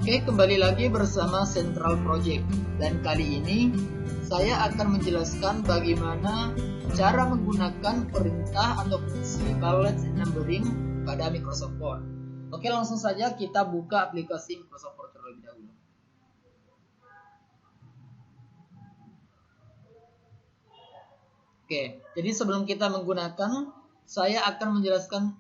Oke, kembali lagi bersama Central Project, dan kali ini saya akan menjelaskan bagaimana cara menggunakan perintah atau fungsi balance and numbering pada Microsoft Word. Oke, langsung saja kita buka aplikasi Microsoft Word terlebih dahulu. Oke, jadi sebelum kita menggunakan, saya akan menjelaskan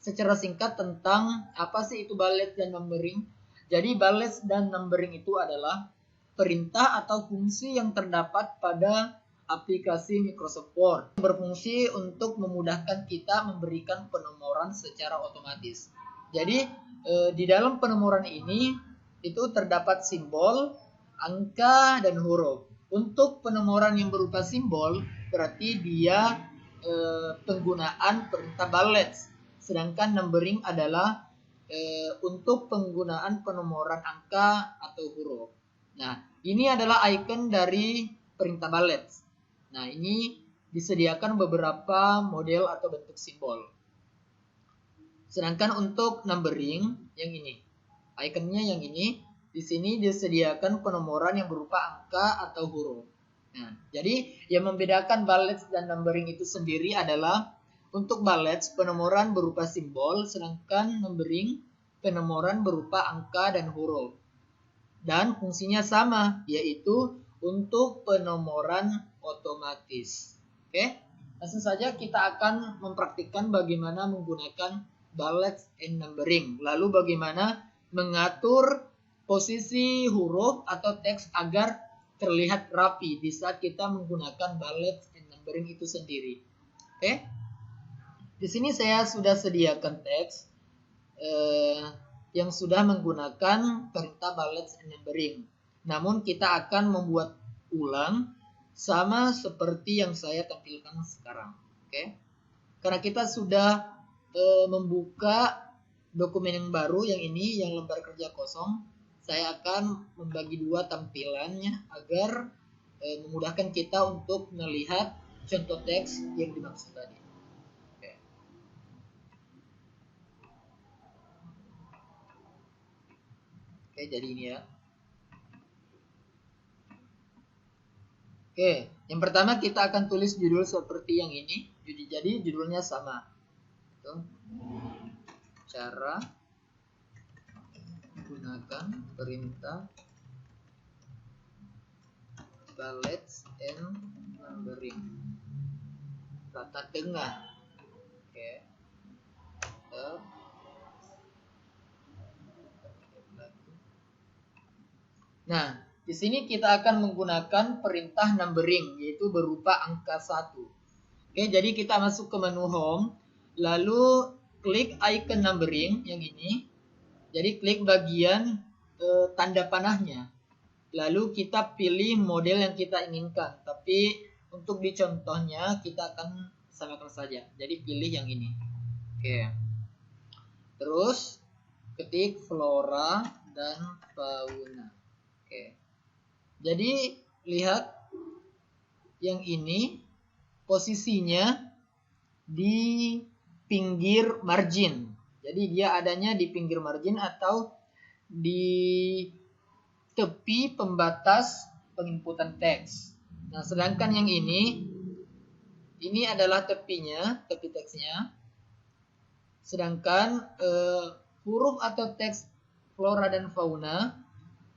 secara singkat tentang apa sih itu balance dan numbering. Jadi balance dan numbering itu adalah perintah atau fungsi yang terdapat pada aplikasi Microsoft Word, berfungsi untuk memudahkan kita memberikan penomoran secara otomatis. Jadi di dalam penomoran ini itu terdapat simbol, angka, dan huruf. Untuk penomoran yang berupa simbol berarti dia penggunaan perintah balance, sedangkan numbering adalah untuk penggunaan penomoran angka atau huruf. Nah, ini adalah icon dari perintah balance. Nah, ini disediakan beberapa model atau bentuk simbol. Sedangkan untuk numbering yang ini, ikonnya yang ini, di sini disediakan penomoran yang berupa angka atau huruf. Nah, jadi yang membedakan balance dan numbering itu sendiri adalah untuk balance penomoran berupa simbol, sedangkan numbering penomoran berupa angka dan huruf. Dan fungsinya sama, yaitu untuk penomoran otomatis. Oke, langsung saja kita akan mempraktikkan bagaimana menggunakan balance and numbering. Lalu bagaimana mengatur posisi huruf atau teks agar terlihat rapi di saat kita menggunakan balance and numbering itu sendiri. Oke. Di sini saya sudah sediakan teks yang sudah menggunakan perintah balance and numbering. Namun kita akan membuat ulang sama seperti yang saya tampilkan sekarang. Oke. Karena kita sudah membuka dokumen yang baru, yang ini, yang lembar kerja kosong, saya akan membagi dua tampilannya agar memudahkan kita untuk melihat contoh teks yang dimaksud tadi. Oke, jadi ini ya. Oke, yang pertama kita akan tulis judul seperti yang ini. Jadi judulnya sama. Cara menggunakan perintah balance and numbering. Rata tengah. Oke. Nah, di sini kita akan menggunakan perintah numbering, yaitu berupa angka 1. Oke, jadi kita masuk ke menu home, lalu klik icon numbering yang ini. Jadi klik bagian tanda panahnya. Lalu kita pilih model yang kita inginkan. Tapi untuk di contohnya kita akan samakan saja. Jadi pilih yang ini. Oke. Terus ketik flora dan fauna. Oke. Jadi lihat yang ini posisinya di pinggir margin. Jadi dia adanya di pinggir margin atau di tepi pembatas penginputan teks. Nah, sedangkan yang ini adalah tepinya, tepi teksnya. Sedangkan huruf atau teks flora dan fauna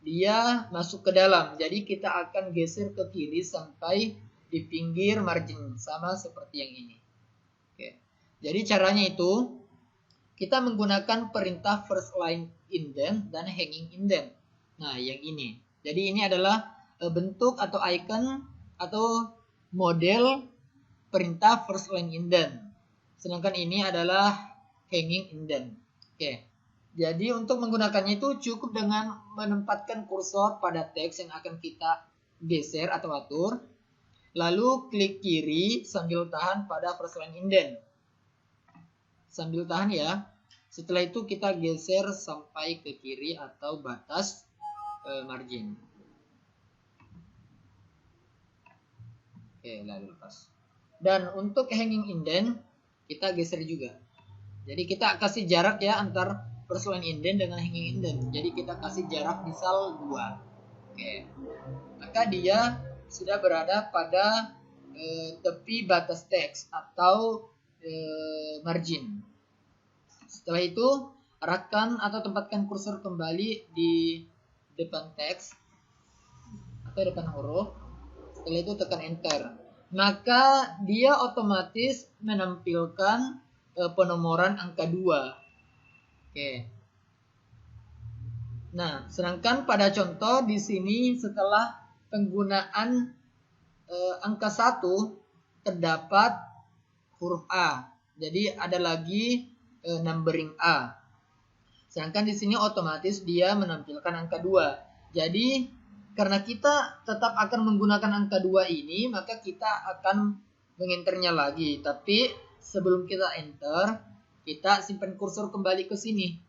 dia masuk ke dalam. Jadi kita akan geser ke kiri sampai di pinggir margin, sama seperti yang ini. Oke. Jadi caranya itu kita menggunakan perintah first line indent dan hanging indent. Nah, yang ini. Jadi ini adalah bentuk atau icon atau model perintah first line indent. Sedangkan ini adalah hanging indent. Oke. Jadi untuk menggunakannya itu cukup dengan menempatkan kursor pada teks yang akan kita geser atau atur. Lalu klik kiri sambil tahan pada first line indent. Sambil tahan ya. Setelah itu kita geser sampai ke kiri atau batas margin. Oke, lalu lepas. Dan untuk hanging indent kita geser juga. Jadi kita kasih jarak ya antar first line indent dengan hanging indent. Jadi kita kasih jarak misal 2. Oke. Maka dia sudah berada pada tepi batas teks atau margin. Setelah itu arahkan atau tempatkan kursor kembali di depan teks atau depan huruf. Setelah itu tekan enter. Maka dia otomatis menampilkan penomoran angka 2. Oke. Nah, sedangkan pada contoh di sini setelah penggunaan angka 1 terdapat huruf A. Jadi ada lagi numbering A. Sedangkan di sini otomatis dia menampilkan angka 2. Jadi karena kita tetap akan menggunakan angka 2 ini, maka kita akan mengenternya lagi. Tapi sebelum kita enter, kita simpan kursor kembali ke sini.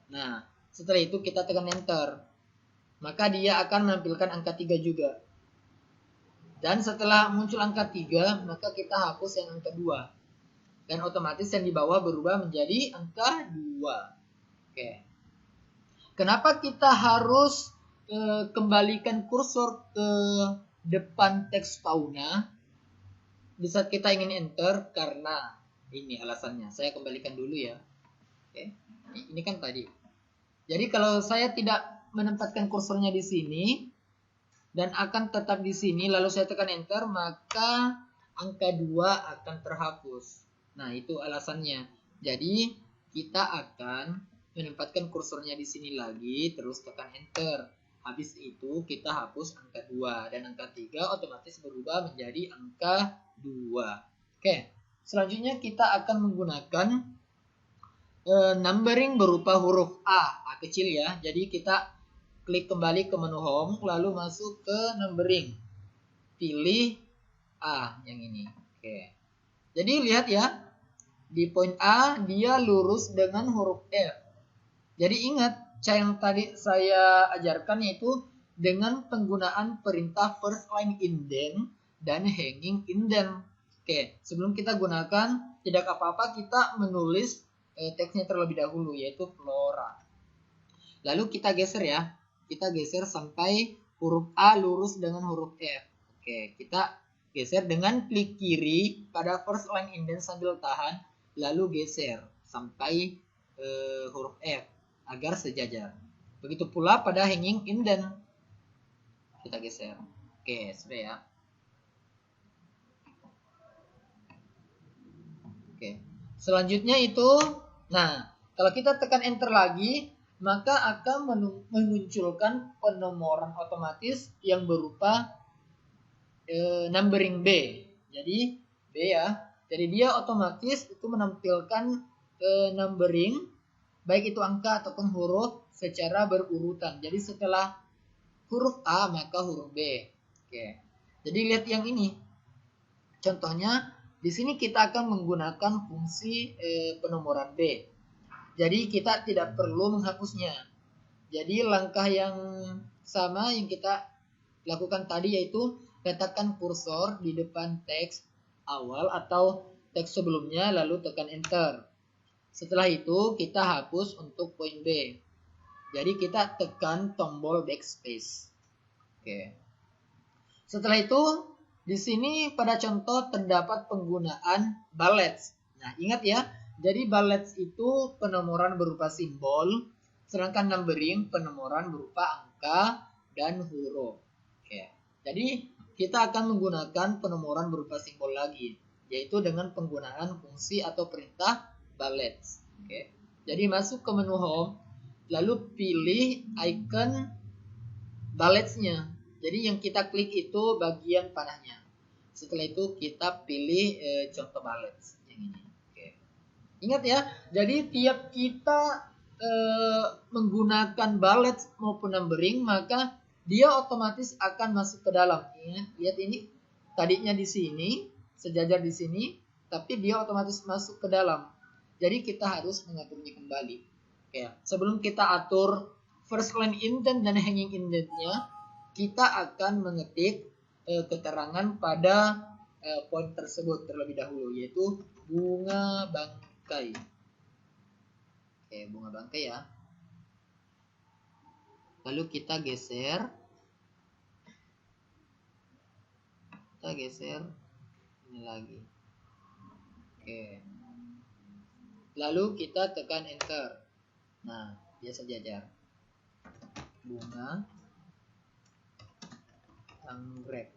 Nah, setelah itu kita tekan enter. Maka dia akan menampilkan angka 3 juga. Dan setelah muncul angka 3, maka kita hapus yang angka 2. Dan otomatis yang di bawah berubah menjadi angka 2. Oke. Kenapa kita harus kembalikan kursor ke depan teks fauna di saat kita ingin enter? Karena ini alasannya. Saya kembalikan dulu ya. Oke. Ini kan tadi. Jadi kalau saya tidak menempatkan kursornya di sini dan akan tetap di sini, lalu saya tekan enter, maka angka 2 akan terhapus. Nah, itu alasannya. Jadi kita akan menempatkan kursornya di sini lagi, terus tekan enter. Habis itu kita hapus angka 2 dan angka 3 otomatis berubah menjadi angka 2. Oke, selanjutnya kita akan menggunakan numbering berupa huruf A kecil ya. Jadi kita klik kembali ke menu home, lalu masuk ke numbering. Pilih A yang ini. Oke. Jadi lihat ya, di poin A dia lurus dengan huruf F. Jadi ingat, yang tadi saya ajarkan yaitu dengan penggunaan perintah first line indent dan hanging indent. Oke, sebelum kita gunakan, tidak apa-apa kita menulis teksnya terlebih dahulu, yaitu Flora. Lalu kita geser ya, kita geser sampai huruf A lurus dengan huruf F. Oke, kita geser dengan klik kiri pada first line indent sambil tahan, lalu geser sampai huruf F agar sejajar. Begitu pula pada hanging indent. Kita geser. Oke, sudah ya. Oke. Selanjutnya itu, nah, kalau kita tekan enter lagi, maka akan memunculkan penomoran otomatis yang berupa numbering B. Jadi B ya. Jadi dia otomatis itu menampilkan numbering baik itu angka ataupun huruf secara berurutan. Jadi setelah huruf A maka huruf B. Oke. Jadi lihat yang ini. Contohnya di sini kita akan menggunakan fungsi penomoran B. Jadi kita tidak perlu menghapusnya. Jadi langkah yang sama yang kita lakukan tadi yaitu letakkan kursor di depan teks awal atau teks sebelumnya lalu tekan enter. Setelah itu kita hapus untuk poin B. Jadi kita tekan tombol backspace. Oke. Setelah itu di sini pada contoh terdapat penggunaan bullets. Nah, ingat ya. Jadi bullets itu penomoran berupa simbol, sedangkan numbering penomoran berupa angka dan huruf. Oke. Jadi kita akan menggunakan penomoran berupa simbol lagi, yaitu dengan penggunaan fungsi atau perintah bullets. Oke. Jadi masuk ke menu home, lalu pilih icon bullets-nya. Jadi yang kita klik itu bagian panahnya. Setelah itu kita pilih contoh bullets yang ini. Oke. Ingat ya, jadi tiap kita menggunakan bullets maupun numbering, maka dia otomatis akan masuk ke dalam. Lihat ini, tadinya di sini, sejajar di sini, tapi dia otomatis masuk ke dalam. Jadi kita harus mengaturnya kembali. Ya, sebelum kita atur first line indent dan hanging indentnya, kita akan mengetik keterangan pada poin tersebut terlebih dahulu, yaitu bunga bangkai. Oke, bunga bangkai ya. Lalu kita geser. Ini lagi. Oke. Lalu kita tekan enter. Nah, dia sejajar. Bunga anggrek.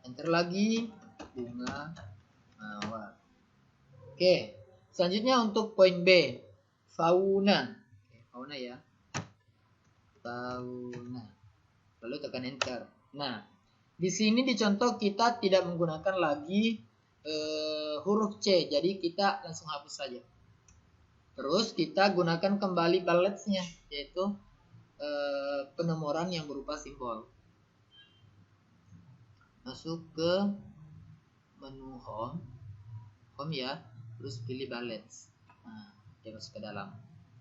Enter lagi. Bunga mawar. Oke. Selanjutnya untuk poin B. Fauna. Oke, fauna ya. Fauna. Lalu tekan enter. Nah, di sini dicontoh kita tidak menggunakan lagi huruf C. Jadi kita langsung hapus saja. Terus kita gunakan kembali balance-nya, yaitu penomoran yang berupa simbol. Masuk ke menu home ya, terus pilih balance. Nah, dia masuk ke dalam.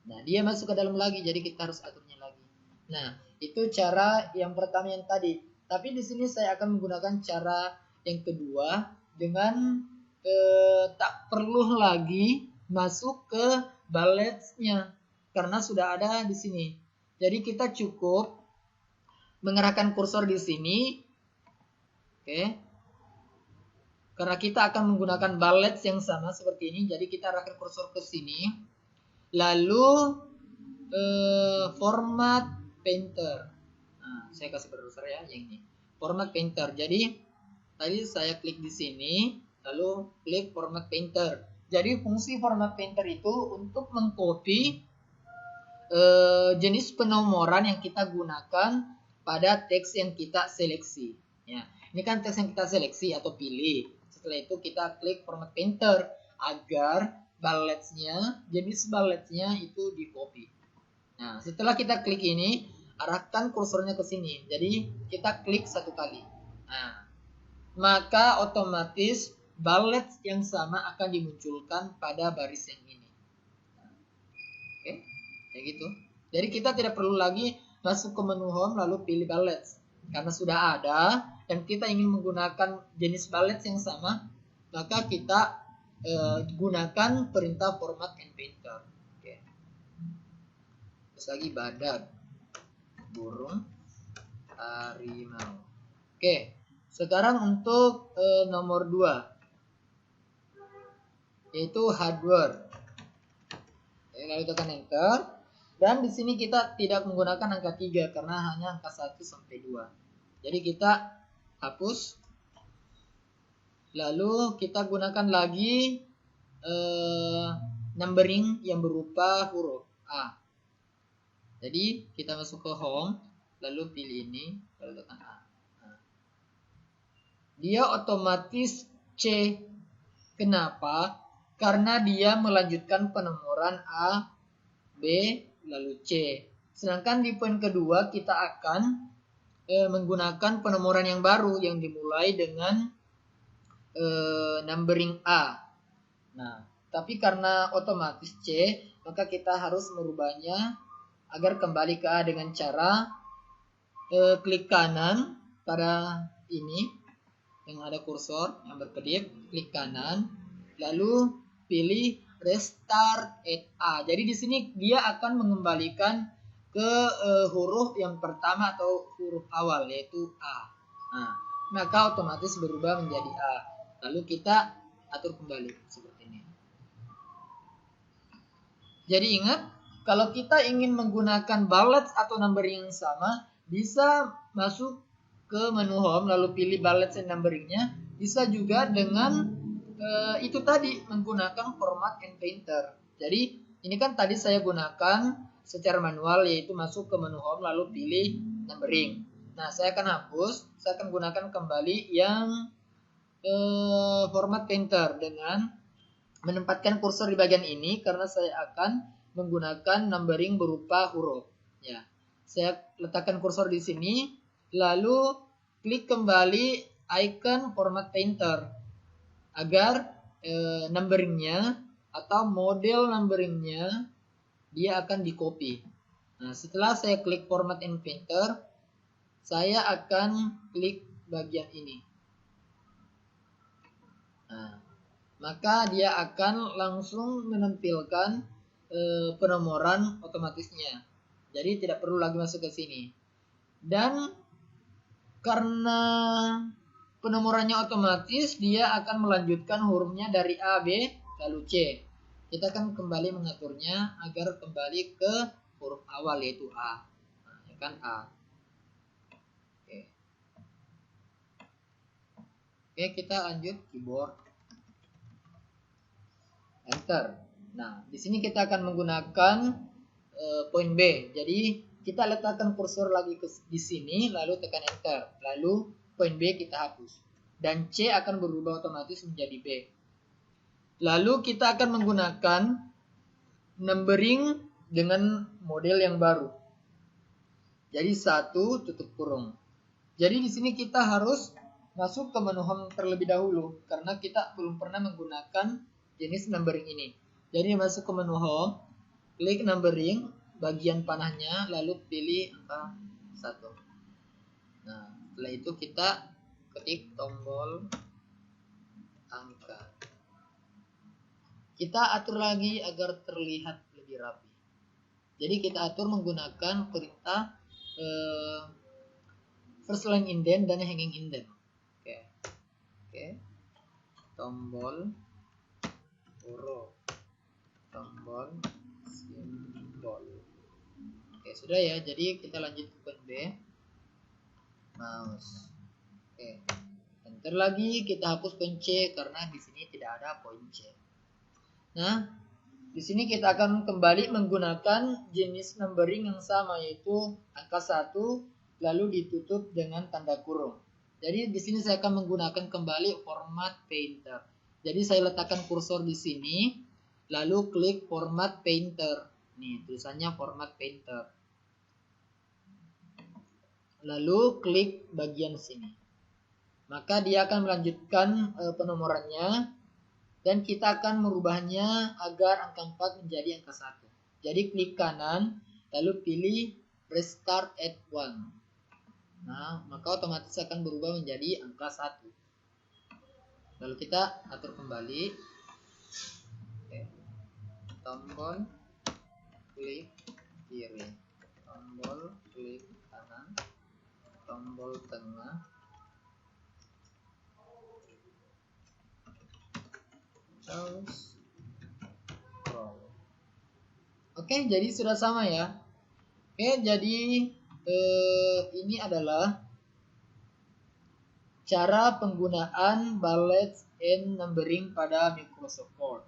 Nah, dia masuk ke dalam lagi, jadi kita harus aturnya lagi. Nah, itu cara yang pertama yang tadi. Tapi di sini saya akan menggunakan cara yang kedua dengan tak perlu lagi masuk ke balance-nya karena sudah ada di sini. Jadi kita cukup mengerahkan kursor di sini. Oke. Karena kita akan menggunakan balance yang sama seperti ini, jadi kita arahkan kursor ke sini. Lalu format painter. Nah, saya kasih berbesar ya yang ini. Format painter. Jadi tadi saya klik di sini, lalu klik format painter. Jadi fungsi format painter itu untuk mengcopy jenis penomoran yang kita gunakan pada teks yang kita seleksi. Ya, ini kan teks yang kita seleksi atau pilih. Setelah itu kita klik format painter agar jenis balance-nya itu di copy. Nah, setelah kita klik ini, arahkan kursornya ke sini. Jadi kita klik satu kali. Nah, maka otomatis balance yang sama akan dimunculkan pada baris yang ini. Oke, kayak gitu. Jadi kita tidak perlu lagi masuk ke menu home lalu pilih balance. Karena sudah ada dan kita ingin menggunakan jenis balance yang sama, maka kita gunakan perintah format and painter. Oke. Terus lagi badak, burung, harimau. Oke. Sekarang untuk nomor 2, yaitu hardware. Lalu tekan enter. Dan di sini kita tidak menggunakan angka 3 karena hanya angka 1 sampai 2. Jadi kita hapus. Lalu kita gunakan lagi numbering yang berupa huruf A. Jadi kita masuk ke home, lalu pilih ini, lalu tekan A. Nah, dia otomatis C. Kenapa? Karena dia melanjutkan penomoran A, B, lalu C. Sedangkan di poin kedua kita akan menggunakan penomoran yang baru yang dimulai dengan numbering A. Nah, tapi karena otomatis C, maka kita harus merubahnya agar kembali ke A dengan cara klik kanan pada ini yang ada kursor yang berkedip, klik kanan, lalu pilih restart at A. Jadi di sini dia akan mengembalikan ke huruf yang pertama atau huruf awal yaitu A. Nah, maka otomatis berubah menjadi A. Lalu kita atur kembali seperti ini. Jadi ingat, kalau kita ingin menggunakan balance atau numbering yang sama, bisa masuk ke menu home lalu pilih balance and numberingnya. Bisa juga dengan itu tadi menggunakan format and painter. Jadi ini kan tadi saya gunakan secara manual, yaitu masuk ke menu home lalu pilih numbering. Nah, saya akan hapus, saya akan gunakan kembali yang format painter dengan menempatkan kursor di bagian ini karena saya akan menggunakan numbering berupa huruf. Ya, saya letakkan kursor di sini, lalu klik kembali icon format painter agar numberingnya atau model numberingnya dia akan di copy. Nah, setelah saya klik format and painter, saya akan klik bagian ini. Nah, maka dia akan langsung menampilkan penomoran otomatisnya. Jadi tidak perlu lagi masuk ke sini. Dan karena penomorannya otomatis, dia akan melanjutkan hurufnya dari A, B, lalu C. Kita akan kembali mengaturnya agar kembali ke huruf awal yaitu A. Nah, ya kan A. Oke. Oke, kita lanjut keyboard. Enter. Nah, di sini kita akan menggunakan poin B. Jadi kita letakkan kursor lagi di sini, lalu tekan enter. Lalu poin B kita hapus. Dan C akan berubah otomatis menjadi B. Lalu kita akan menggunakan numbering dengan model yang baru. Jadi 1 tutup kurung. Jadi di sini kita harus masuk ke menu home terlebih dahulu karena kita belum pernah menggunakan jenis numbering ini. Jadi masuk ke menu home, klik numbering, bagian panahnya, lalu pilih angka 1. Nah, setelah itu kita klik tombol angka. Kita atur lagi agar terlihat lebih rapi. Jadi kita atur menggunakan perintah first line indent dan hanging indent. Oke. Tombol huruf, tombol simbol. Oke, sudah ya. Jadi kita lanjut ke poin B. Mouse. Oke. Enter lagi, kita hapus poin C karena di sini tidak ada poin C. Nah, di sini kita akan kembali menggunakan jenis numbering yang sama yaitu angka 1 lalu ditutup dengan tanda kurung. Jadi di sini saya akan menggunakan kembali format painter. Jadi saya letakkan kursor di sini lalu klik format painter. Nih, tulisannya format painter. Lalu klik bagian sini. Maka dia akan melanjutkan penomorannya. Dan kita akan merubahnya agar angka 4 menjadi angka 1. Jadi klik kanan, lalu pilih restart at 1. Nah, maka otomatis akan berubah menjadi angka 1. Lalu kita atur kembali. Oke. Tombol klik kiri, tombol klik kanan, tombol tengah, scroll. Oke, jadi sudah sama ya. Oke, jadi ini adalah cara penggunaan bullets and numbering pada Microsoft Word.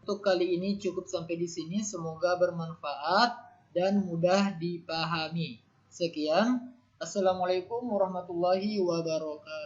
Untuk kali ini cukup sampai di sini. Semoga bermanfaat dan mudah dipahami. Sekian. Assalamualaikum warahmatullahi wabarakatuh.